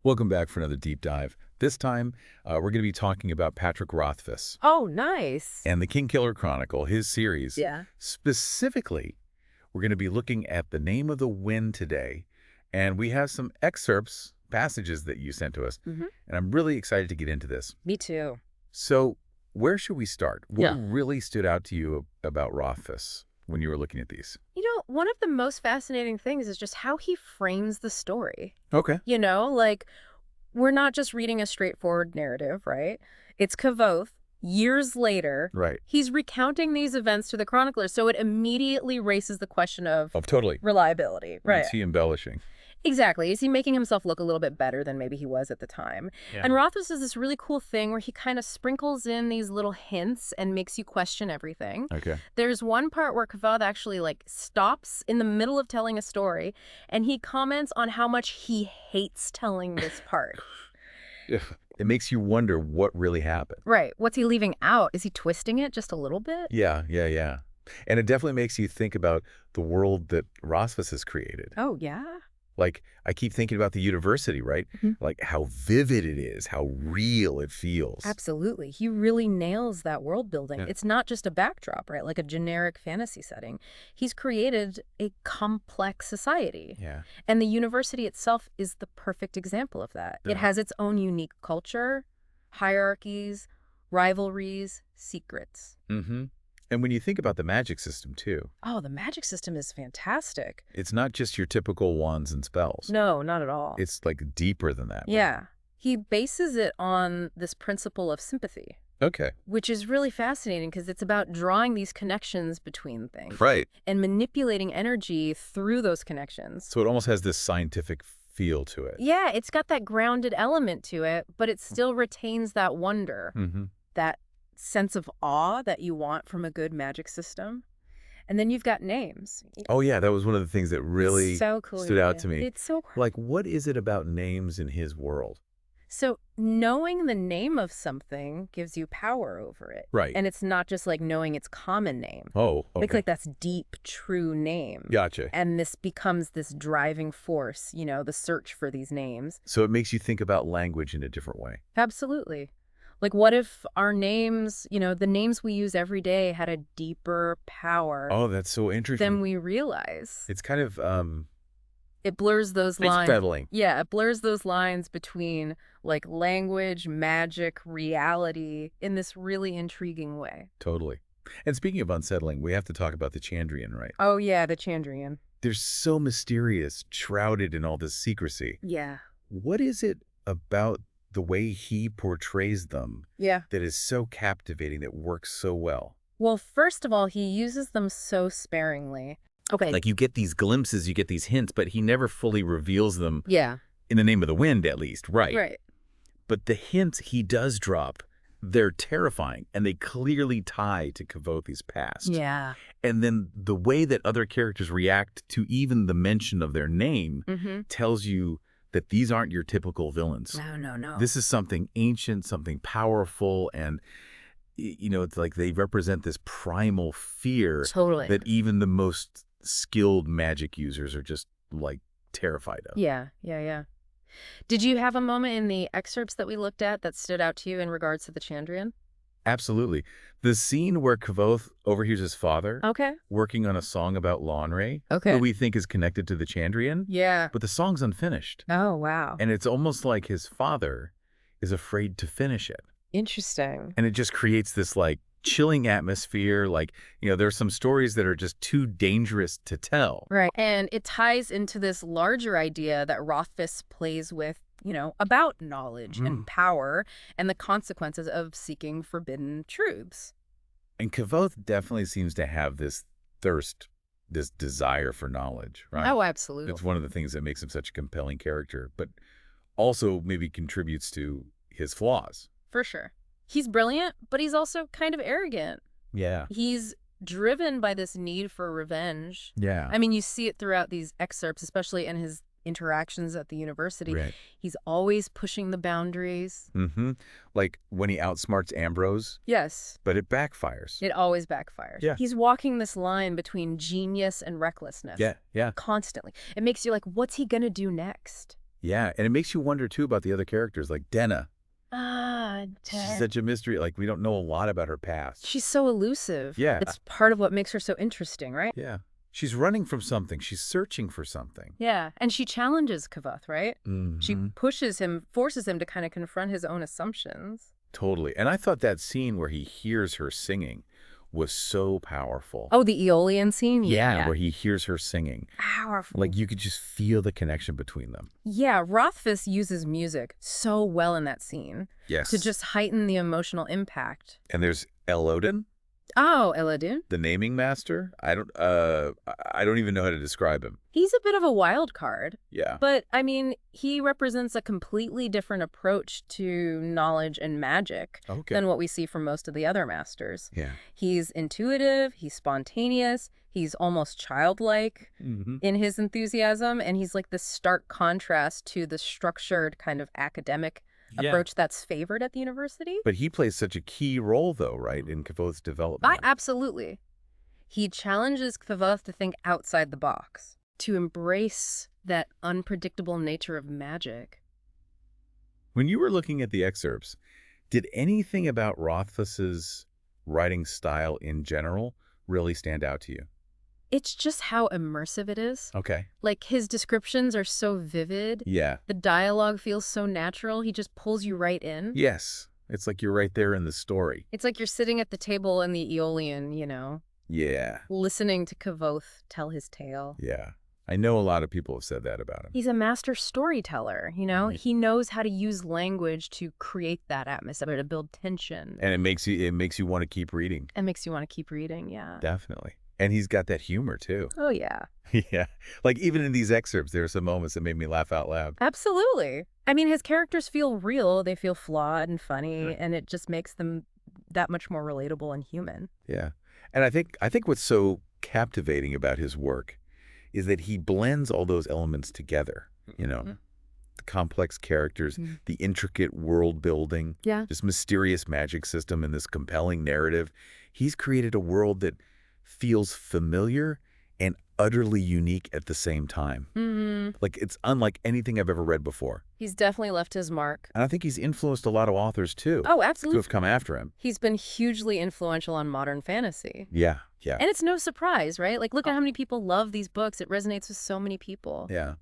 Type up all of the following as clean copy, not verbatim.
Welcome back for another deep dive. This time, we're going to be talking about Patrick Rothfuss Oh, nice. and the King Killer Chronicle, his series. Yeah. Specifically, we're going to be looking at the name of the wind today, and we have some excerpts, passages that you sent to us, Hmm. and I'm really excited to get into this. Me too. So, where should we start? What Yeah. really stood out to you about Rothfuss when you were looking at these? One of the most fascinating things is just how he frames the story. Okay. Like we're not just reading a straightforward narrative, right? It's Kavoth. Years later, Right. he's recounting these events to the chroniclers, so it immediately raises the question of Totally. reliability. Right. Is he embellishing? Exactly. Is he making himself look a little bit better than maybe he was at the time? Yeah. And Rothfuss does this really cool thing where he kind of sprinkles in these little hints and makes you question everything. Okay. There's one part where Kavod actually stops in the middle of telling a story and he comments on how much he hates telling this part. It makes you wonder what really happened. Right. What's he leaving out? Is he twisting it just a little bit? Yeah. And it definitely makes you think about the world that Rothfuss has created. Oh, yeah. Like, I keep thinking about the university, right? Mhm. Like, how vivid it is, how real it feels. Absolutely. He really nails that world building. Yeah. It's not just a backdrop, right? Like a generic fantasy setting. He's created a complex society. Yeah. And the university itself is the perfect example of that. Yeah. It has its own unique culture, hierarchies, rivalries, secrets. Mm-hmm. And when you think about the magic system, too, Oh, the magic system is fantastic. it's not just your typical wands and spells. No, not at all. It's, like, deeper than that. Yeah. He bases it on this principle of sympathy, Okay. which is really fascinating because it's about drawing these connections between things Right. and manipulating energy through those connections. So it almost has this scientific feel to it. Yeah, it's got that grounded element to it, but it still retains that wonder, Mm-hmm. that sense of awe that you want from a good magic system. And then you've got names. Oh, yeah, that was one of the things that really So cool. stood out yeah. to me. It's so cool. Like, what is it about names in his world? So knowing the name of something gives you power over it. Right. And it's not just like knowing its common name. Oh, okay. Like that's deep, true name. Gotcha. And this becomes this driving force, the search for these names. So it makes you think about language in a different way. Absolutely. Like what if our names, the names we use every day had a deeper power Oh, that's so interesting. than we realize? It's kind of It blurs those it's lines. beveling. Yeah, it blurs those lines between like language, magic, reality in this really intriguing way. Totally. And speaking of unsettling, we have to talk about the Chandrian, right? Oh yeah, the Chandrian. They're so mysterious, shrouded in all this secrecy. Yeah. What is it about the way he portrays them Yeah. that is so captivating, that works so well? Well, first of all, he uses them so sparingly. Okay. Like, you get these glimpses, you get these hints, but he never fully reveals them, Yeah. in the name of the wind, at least, right? Right. But the hints he does drop, they're terrifying, and they clearly tie to Kavothi's past. Yeah. And then the way that other characters react to even the mention of their name Mm-hmm. tells you that these aren't your typical villains. No. This is something ancient, something powerful, and it's like they represent this primal fear Totally. that even the most skilled magic users are just, like, terrified of. Yeah. Did you have a moment in the excerpts that we looked at that stood out to you in regards to the Chandrian? Absolutely. The scene where Kavoth overhears his father Okay. working on a song about Lawnray, Okay. who we think is connected to the Chandrian, Yeah. but the song's unfinished. Oh, wow. And it's almost like his father is afraid to finish it. Interesting. And it just creates this, like, chilling atmosphere. Like, there's some stories that are just too dangerous to tell. Right. And it ties into this larger idea that Rothfuss plays with, about knowledge and power and the consequences of seeking forbidden truths. And Kavoth definitely seems to have this thirst, this desire for knowledge, right? Oh, absolutely. It's one of the things that makes him such a compelling character, but also maybe contributes to his flaws. For sure. He's brilliant, but he's also kind of arrogant. Yeah. He's driven by this need for revenge. Yeah. I mean, you see it throughout these excerpts, especially in his interactions at the university. Right. He's always pushing the boundaries. Mm-hmm. Like when he outsmarts Ambrose, Yes. but it backfires. It always backfires. Yeah. He's walking this line between genius and recklessness. Yeah. Constantly. It makes you like, what's he going to do next? Yeah, and it makes you wonder, too, about the other characters, like Denna. Ah, She's such a mystery. Like, we don't know a lot about her past. she's so elusive. Yeah. It's part of what makes her so interesting, right? Yeah. She's running from something. She's searching for something. Yeah, and she challenges Kavoth, right? She Mm-hmm. pushes him, forces him to kind of confront his own assumptions. Totally. And I thought that scene where he hears her singing was so powerful. Oh, the Aeolian scene? Yeah, where he hears her singing. Powerful. Like, you could just feel the connection between them. Yeah, Rothfuss uses music so well in that scene Yes. to just heighten the emotional impact. And there's Elodin, Oh, Eladin? the naming master. I don't even know how to describe him. He's a bit of a wild card. Yeah. But, I mean, he represents a completely different approach to knowledge and magic Okay. than what we see from most of the other masters. Yeah. He's intuitive, he's spontaneous, he's almost childlike Mm-hmm. in his enthusiasm, and he's like this stark contrast to the structured kind of academic approach that's favored at the university. But he plays such a key role, though, right, in Kavoth's development. Absolutely. He challenges Kvothe to think outside the box, to embrace that unpredictable nature of magic. When you were looking at the excerpts, did anything about Rothfuss's writing style in general really stand out to you? It's just how immersive it is. Okay. Like, his descriptions are so vivid. Yeah. The dialogue feels so natural. He just pulls you right in. Yes. It's like you're right there in the story. It's like you're sitting at the table in the Aeolian, Yeah. listening to Kvothe tell his tale. Yeah. I know a lot of people have said that about him. He's a master storyteller, Mhm. He knows how to use language to create that atmosphere, to build tension. And it makes you want to keep reading. It makes you want to keep reading, yeah. Definitely. And he's got that humor, too. Oh, yeah. Yeah. Like, even in these excerpts, there are some moments that made me laugh out loud. Absolutely. I mean, his characters feel real. They feel flawed and funny, Right. and it just makes them that much more relatable and human. Yeah. And I think what's so captivating about his work is that he blends all those elements together, Mhm. the complex characters, Mhm. the intricate world building, Yeah. this mysterious magic system, and this compelling narrative. He's created a world that feels familiar and utterly unique at the same time. Mm-hmm. Like, it's unlike anything I've ever read before. He's definitely left his mark. And I think he's influenced a lot of authors, too, Oh, who absolutely. have come after him. He's been hugely influential on modern fantasy. Yeah, yeah, And it's no surprise, right? Like, look at how many people love these books. It resonates with so many people. yeah.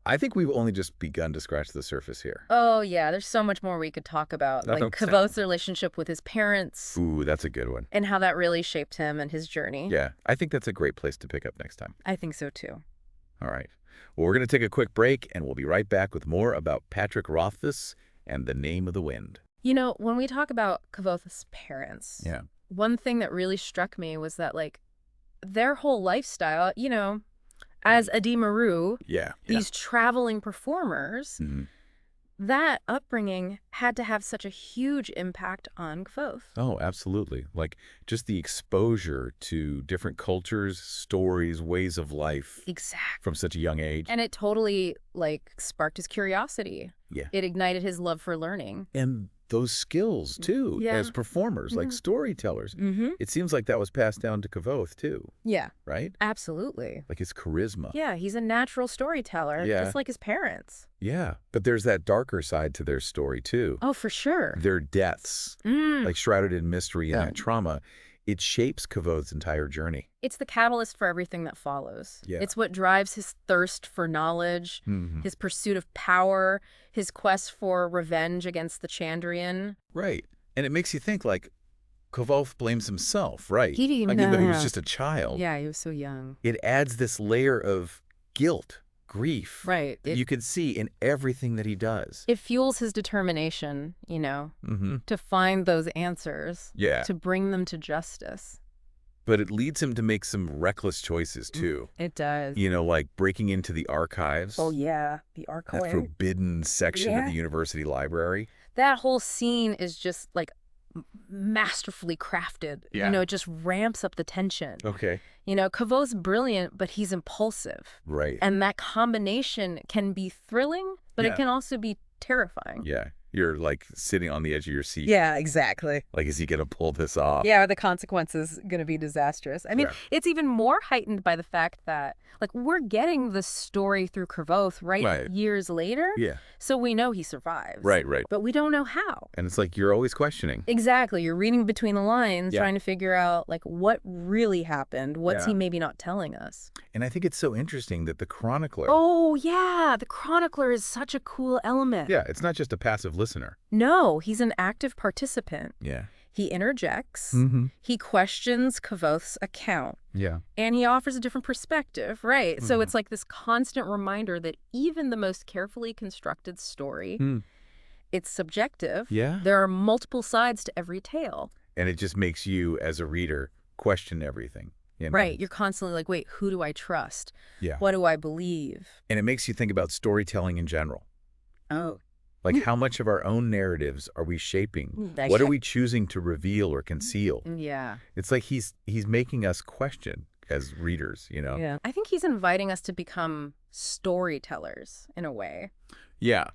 I think we've only just begun to scratch the surface here. Oh, yeah. There's so much more we could talk about. Like, Okay. Kavoth's relationship with his parents Ooh, that's a good one. and how that really shaped him and his journey. Yeah, I think that's a great place to pick up next time. I think so, too. All right. Well, we're going to take a quick break, and we'll be right back with more about Patrick Rothfuss and The Name of the Wind. When we talk about Kavoth's parents, Yeah. one thing that really struck me was that, like, their whole lifestyle, as Adi Maru, Yeah. these traveling performers, Mhm. that upbringing had to have such a huge impact on Kvothe. Oh, absolutely. Like, just the exposure to different cultures, stories, ways of life Exactly. from such a young age. And it totally, like, sparked his curiosity. Yeah. It ignited his love for learning. And those skills, too, Yeah. as performers, like Mhm. storytellers. Mm-hmm. It seems like that was passed down to Kvothe, too, Yeah, right? absolutely. Like his charisma. Yeah, he's a natural storyteller, Yeah. just like his parents. Yeah. But there's that darker side to their story, too. Oh, for sure. Their deaths, like shrouded in mystery and that trauma. It shapes Kavoth's entire journey. It's the catalyst for everything that follows. Yeah. It's what drives his thirst for knowledge, Mhm. his pursuit of power, his quest for revenge against the Chandrian. Right. And it makes you think, like, Kvothe blames himself, right? He didn't Like, even though he was know. just a child. Yeah, he was so young. It adds this layer of guilt, grief. Right. That you can see in everything that he does. It fuels his determination, Mm-hmm. to find those answers, Yeah. to bring them to justice. But it leads him to make some reckless choices, too. It does. Like breaking into the archives. Oh, yeah. The That archive. forbidden section of the university library. That whole scene is just, like, masterfully crafted. Yeah. It just ramps up the tension. Okay. Kavoth's brilliant, but he's impulsive. Right. And that combination can be thrilling, but Yeah. it can also be terrifying. Yeah. You're like sitting on the edge of your seat. Yeah, exactly. Like, is he going to pull this off? Yeah, are the consequences going to be disastrous? I mean, Yeah. it's even more heightened by the fact that, like, we're getting the story through Kravoth Right. years later. Yeah. So we know he survives. Right. But we don't know how. And it's like you're always questioning. Exactly. You're reading between the lines, Yeah. trying to figure out, like, what really happened. What's Yeah. he maybe not telling us? And I think it's so interesting that the chronicler... Oh, yeah. The chronicler is such a cool element. Yeah, it's not just a passive listener. No, he's an active participant. Yeah. He interjects. Mm-hmm. He questions Kavoth's account. Yeah. And he offers a different perspective, right? So Mhm. it's like this constant reminder that even the most carefully constructed story, it's subjective. Yeah. There are multiple sides to every tale. And it just makes you, as a reader, question everything. You know? Right. You're constantly like, wait, who do I trust? Yeah. What do I believe? And it makes you think about storytelling in general. Oh. Like, how much of our own narratives are we shaping? What are we choosing to reveal or conceal? Yeah. It's like he's making us question as readers, you know? Yeah. I think he's inviting us to become storytellers in a way. Yeah.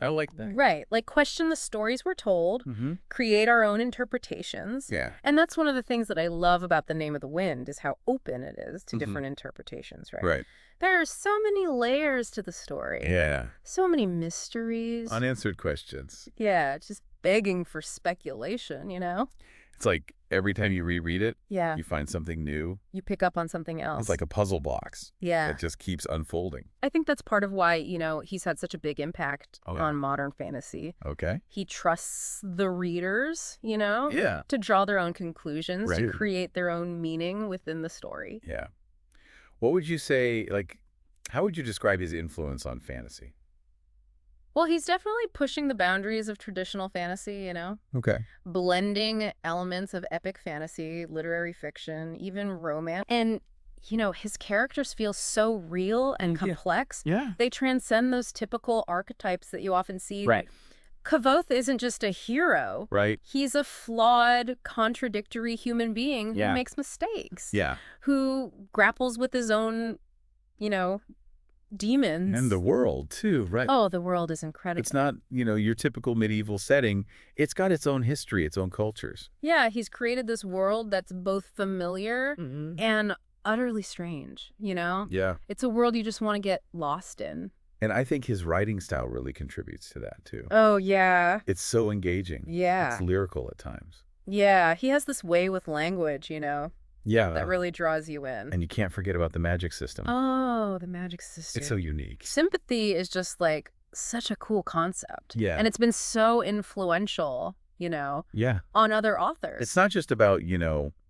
I like that. Right. Like, question the stories we're told, Mm-hmm. create our own interpretations. Yeah. And that's one of the things that I love about The Name of the Wind is how open it is to Mhm. different interpretations, right? Right. There are so many layers to the story. Yeah. So many mysteries. Unanswered questions. Yeah, just begging for speculation, you know? It's like every time you reread it, Yeah. you find something new. You pick up on something else. It's like a puzzle box Yeah. that just keeps unfolding. I think that's part of why, he's had such a big impact Oh, yeah. on modern fantasy. Okay. He trusts the readers, Yeah. to draw their own conclusions, to Right. create their own meaning within the story. Yeah. What would you say, like, how would you describe his influence on fantasy? Well, he's definitely pushing the boundaries of traditional fantasy, Okay. blending elements of epic fantasy, literary fiction, even romance. And, his characters feel so real and complex. Yeah. They transcend those typical archetypes that you often see. Right. Kavoth isn't just a hero. Right. He's a flawed, contradictory human being Yeah. who makes mistakes. Yeah. Who grapples with his own, demons. And the world, too, right? Oh, the world is incredible. It's not, your typical medieval setting. It's got its own history, its own cultures. Yeah, he's created this world that's both familiar and utterly strange, Yeah. It's a world you just want to get lost in. And I think his writing style really contributes to that, too. Oh, yeah. It's so engaging. Yeah. It's lyrical at times. Yeah, he has this way with language, Yeah. that really draws you in. And you can't forget about the magic system. Oh, the magic sister. It's so unique. Sympathy is just like such a cool concept. Yeah. And it's been so influential, Yeah. on other authors. It's not just about,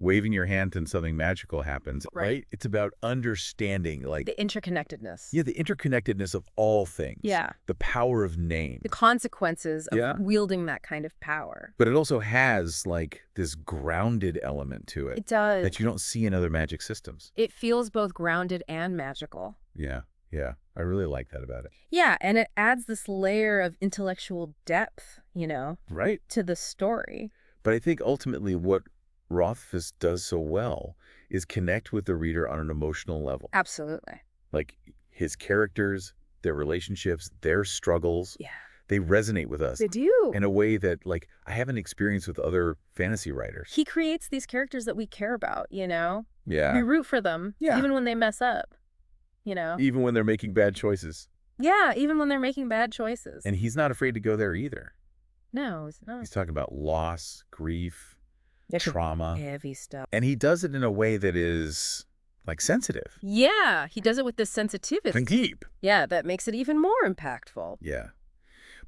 waving your hand and something magical happens, right? It's about understanding, like, the interconnectedness. yeah, the interconnectedness of all things. Yeah. The power of name. The consequences of Yeah. wielding that kind of power. But it also has, like, this grounded element to it It does. that you don't see in other magic systems. It feels both grounded and magical. Yeah. Yeah. I really like that about it. Yeah, and it adds this layer of intellectual depth, Right? to the story. But I think ultimately what Rothfuss does so well is connect with the reader on an emotional level. Absolutely. Like, his characters, their relationships, their struggles, Yeah. they resonate with us They do. in a way that, like, I haven't experienced with other fantasy writers. He creates these characters that we care about, We Yeah. root for them, Yeah. even when they mess up, Even when they're making bad choices. Yeah, even when they're making bad choices. And he's not afraid to go there either. No, it's not. He's talking about loss, grief, It's trauma. heavy stuff. And he does it in a way that is, like, sensitive. Yeah, he does it with this sensitivity. And deep. Yeah, that makes it even more impactful. Yeah.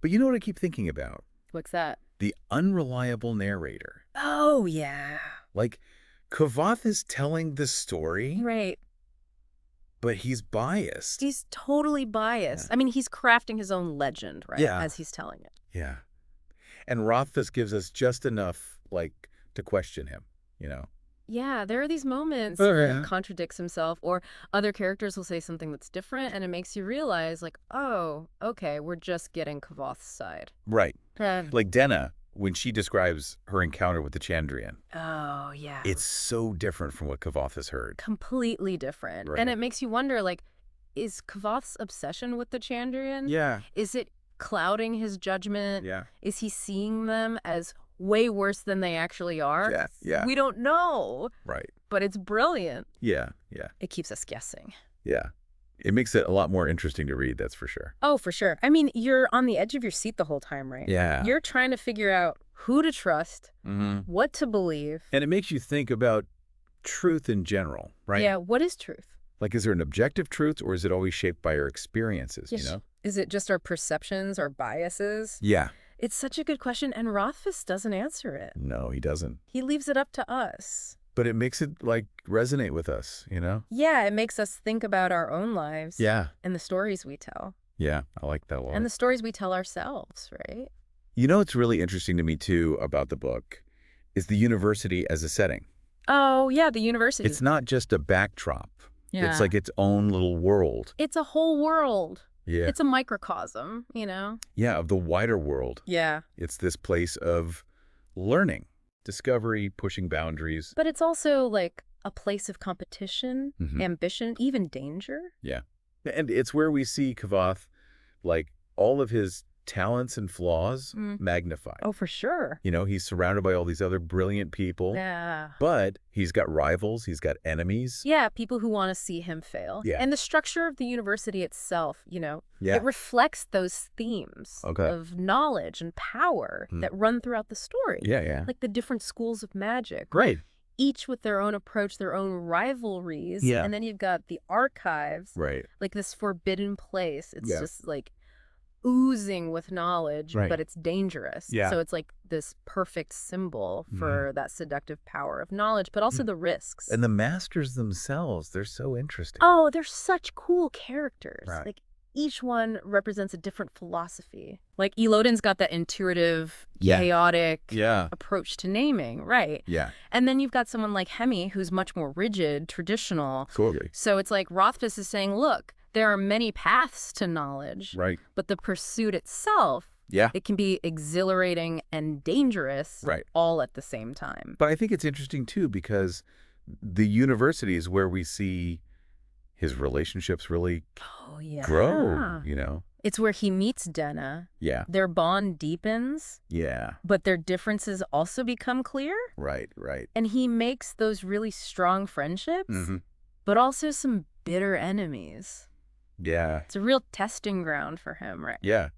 But you know what I keep thinking about? What's that? The unreliable narrator. Oh, yeah. Like, Kavoth is telling the story, Right. but he's biased. He's totally biased. Yeah. I mean, he's crafting his own legend, right? Yeah. As he's telling it. Yeah. And Rothfuss gives us just enough, like, to question him, Yeah, there are these moments Oh, where yeah. he contradicts himself, or other characters will say something that's different, and it makes you realize, like, oh, okay, we're just getting Kavoth's side. Right. Uh, Like Denna, when she describes her encounter with the Chandrian, oh, yeah. it's so different from what Kavoth has heard. completely different. Right. And it makes you wonder, like, is Kavoth's obsession with the Chandrian? Yeah. Is it clouding his judgment? Yeah. Is he seeing them as way worse than they actually are? Yeah, yeah. We don't know, Right. but it's brilliant. Yeah, yeah, It keeps us guessing. yeah. It makes it a lot more interesting to read, that's for sure. Oh, for sure. I mean, you're on the edge of your seat the whole time, right? Yeah. You're trying to figure out who to trust, what to believe. And it makes you think about truth in general, right? Yeah, what is truth? Like, is there an objective truth, or is it always shaped by our experiences, you Yes. know? Is it just our perceptions, our biases? Yeah. It's such a good question, and Rothfuss doesn't answer it. No, he doesn't. He leaves it up to us. But it makes it, like, resonate with us, you know? Yeah, it makes us think about our own lives. Yeah. And the stories we tell. Yeah, I like that a lot. And the stories we tell ourselves, right? You know what's really interesting to me, too, about the book is the university as a setting. Oh, yeah, the university. It's not just a backdrop. Yeah. It's like its own little world. It's a whole world. Yeah. It's a microcosm, you know? Yeah, of the wider world. Yeah. It's this place of learning, discovery, pushing boundaries. But it's also like a place of competition, Mhm. ambition, even danger. Yeah. And it's where we see Kavath, like, all of his talents and flaws magnified. Oh, for sure. You know, he's surrounded by all these other brilliant people, Yeah. but he's got rivals, he's got enemies. Yeah, people who want to see him fail. Yeah. And the structure of the university itself, you know, Yeah. it reflects those themes Okay. of knowledge and power that run throughout the story. Yeah, yeah. Like the different schools of magic. Great. Each with their own approach, their own rivalries. Yeah. And then you've got the archives, Right. like this forbidden place. It's Yeah. just like oozing with knowledge, Right. but it's dangerous. Yeah. So it's like this perfect symbol for that seductive power of knowledge, but also the risks. And the masters themselves, they're so interesting. Oh, they're such cool characters. Right. Like each one represents a different philosophy. Like Elodin's got that intuitive, Yeah. chaotic Yeah. approach to naming, right? Yeah. And then you've got someone like Hemi who's much more rigid, traditional. Totally. So it's like Rothfuss is saying, look, there are many paths to knowledge, Right. but the pursuit itself, Yeah. it can be exhilarating and dangerous Right. all at the same time. But I think it's interesting, too, because the university is where we see his relationships really Oh, yeah. grow, you know? It's where he meets Denna. Yeah. Their bond deepens, Yeah. but their differences also become clear. Right, right. And he makes those really strong friendships, Mhm. but also some bitter enemies. Yeah. It's a real testing ground for him, right? Yeah.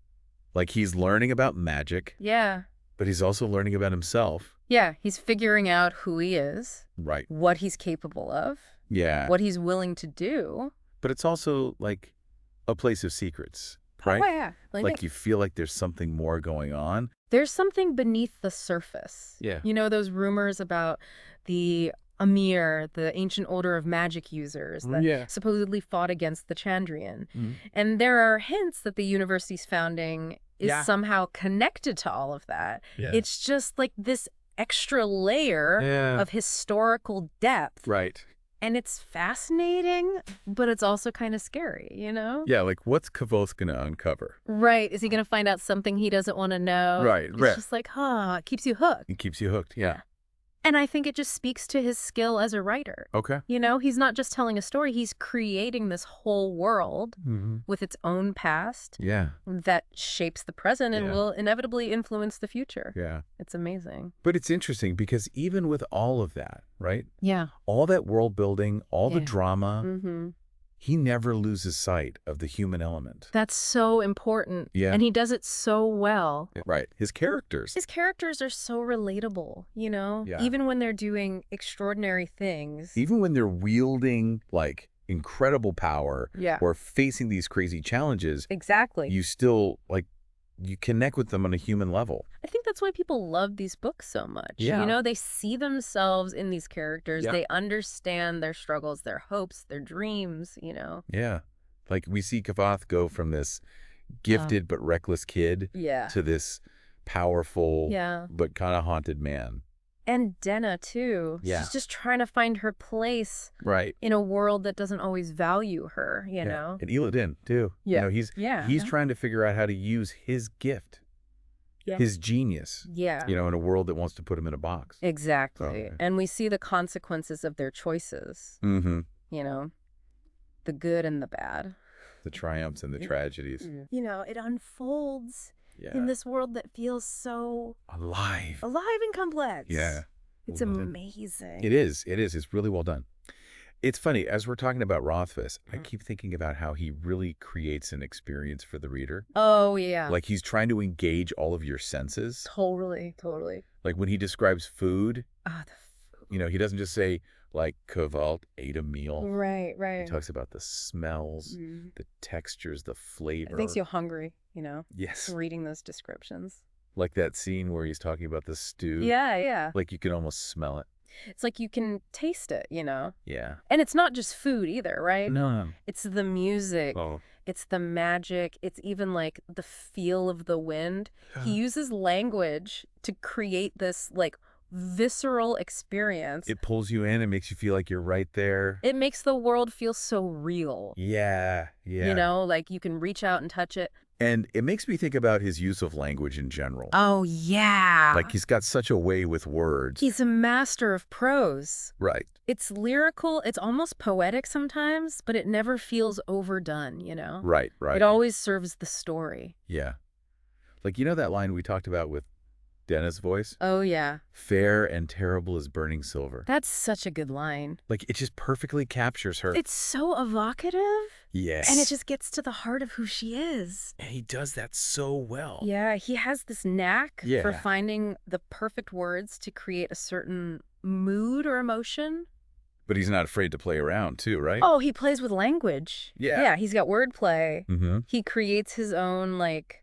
Like, he's learning about magic, Yeah. but he's also learning about himself. Yeah, he's figuring out who he is, Right. what he's capable of, Yeah. what he's willing to do. But it's also, like, a place of secrets, right? Oh, yeah. Like, you feel like there's something more going on. There's something beneath the surface. Yeah. You know, those rumors about the Amir, the ancient order of magic users that Yeah. supposedly fought against the Chandrian. Mhm. And there are hints that the university's founding is Yeah. somehow connected to all of that. Yeah. It's just like this extra layer Yeah. of historical depth. Right. And it's fascinating, but it's also kind of scary, you know? Yeah, like, what's Kavoth gonna uncover? Right. Is he going to find out something he doesn't want to know? Right, It's right. just like, it keeps you hooked. It keeps you hooked, yeah. And I think it just speaks to his skill as a writer. Okay. You know, he's not just telling a story, he's creating this whole world Mm-hmm. with its own past Yeah, that shapes the present and Yeah. will inevitably influence the future. yeah. It's amazing. But it's interesting because even with all of that, right? Yeah. All that world building, all the Yeah. drama, Mm-hmm. he never loses sight of the human element. That's so important. Yeah. And he does it so well. Right. His characters. His characters are so relatable, you know? Yeah. Even when they're doing extraordinary things. Even when they're wielding, like, incredible power Yeah. or facing these crazy challenges, Exactly. you still, like, you connect with them on a human level. I think that's why people love these books so much. Yeah. You know, they see themselves in these characters. Yeah. They understand their struggles, their hopes, their dreams, you know? Yeah. Like, we see Kavath go from this gifted but reckless kid Yeah. to this powerful Yeah. but kind of haunted man. And Denna, too. Yeah. She's just trying to find her place Right. in a world that doesn't always value her, you know? And Eladin, too. Yeah. You know, he's Yeah. trying to figure out how to use his gift, Yeah. his genius, Yeah. you know, in a world that wants to put him in a box. Exactly. Okay. And we see the consequences of their choices, Mm-hmm. you know? The good and the bad. The triumphs and the tragedies. You know, it unfolds Yeah. in this world that feels so Alive. alive and complex. Yeah. It's Well done. amazing. It is. It is. It's really well done. It's funny, as we're talking about Rothfuss, I Mhm. keep thinking about how he really creates an experience for the reader. Oh, yeah. Like he's trying to engage all of your senses. Totally, totally. Like when he describes food, Ah, the you know, he doesn't just say, like, Kavalt ate a meal. Right, He right. talks about the smells, Mhm. the textures, the It flavor. makes you hungry, you know, Yes. reading those descriptions. Like that scene where he's talking about the stew. Yeah, yeah. Like you can almost smell it. It's like you can taste it, you know? Yeah. And it's not just food either, right? No. It's the music. Oh. It's the magic. It's even like the feel of the wind. He uses language to create this like visceral experience. It pulls you in and makes you feel like you're right there. It makes the world feel so real. Yeah. You know, like you can reach out and touch it. And it makes me think about his use of language in general. Oh, yeah. Like he's got such a way with words. He's a master of prose. Right. It's lyrical. It's almost poetic sometimes, but it never feels overdone, you know? Right. It always serves the story. Yeah. Like, you know that line we talked about with Dennis' voice? Oh, yeah. Fair and terrible as burning silver. That's such a good line. Like, it just perfectly captures her. It's so evocative. Yes. And it just gets to the heart of who she is. And he does that so well. Yeah, he has this knack for Yeah. finding the perfect words to create a certain mood or emotion. But he's not afraid to play around, too, right? Oh, he plays with language. Yeah. Yeah, he's got wordplay. Mm-hmm. He creates his own, like,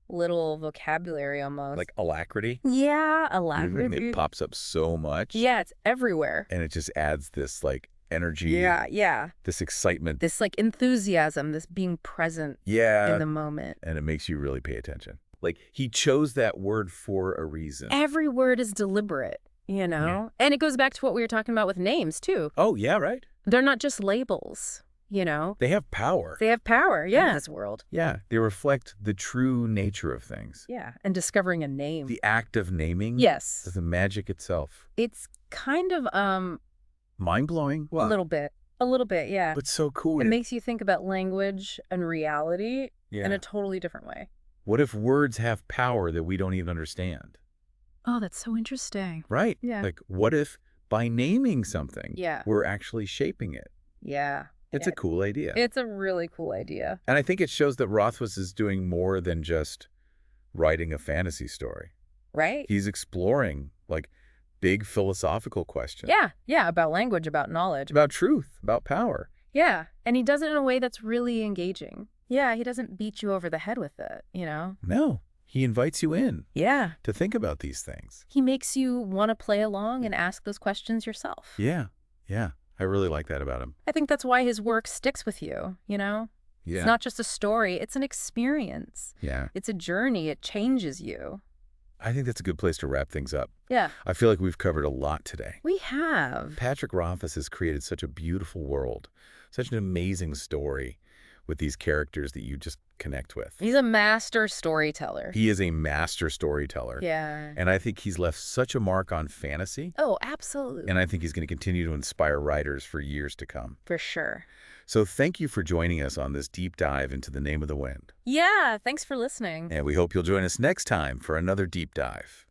little vocabulary almost. Like alacrity. Yeah, And alacrity. it pops up so much. Yeah, it's everywhere. And it just adds this, like, energy. Yeah. This excitement. This, like, enthusiasm, this being present Yeah. in the moment. And it makes you really pay attention. Like, he chose that word for a reason. Every word is deliberate, you know? Yeah. And it goes back to what we were talking about with names, too. Oh, yeah, right? They're not just labels, you know? They have power. They have power, yeah, in this world. Yeah. They reflect the true nature of things. Yeah, and discovering a name. The act of naming. Yes. The magic itself. It's kind of, Mind-blowing. a little bit. A little bit, yeah. But so cool. It makes you think about language and reality Yeah. in a totally different way. What if words have power that we don't even understand? Oh, that's so interesting. Right. Yeah. Like, what if by naming something, Yeah. we're actually shaping it? Yeah. It's a cool idea. It's a really cool idea. And I think it shows that Rothfuss is doing more than just writing a fantasy story. Right? He's exploring, like, big philosophical questions. Yeah, about language, about knowledge. About truth, about power. Yeah, and he does it in a way that's really engaging. Yeah, he doesn't beat you over the head with it, you know? No, he invites you in Yeah. to think about these things. He makes you want to play along and ask those questions yourself. Yeah. I really like that about him. I think that's why his work sticks with you, you know? Yeah. It's not just a story, it's an experience. Yeah. It's a journey, it changes you. I think that's a good place to wrap things up. Yeah, I feel like we've covered a lot today. we have. Patrick Rothfuss has created such a beautiful world, such an amazing story with these characters that you just connect with. He's a master storyteller. He is a master storyteller. Yeah. And I think he's left such a mark on fantasy. Oh, absolutely. And I think he's going to continue to inspire writers for years to come. For sure. So thank you for joining us on this deep dive into The Name of the Wind. Yeah, thanks for listening. And we hope you'll join us next time for another deep dive.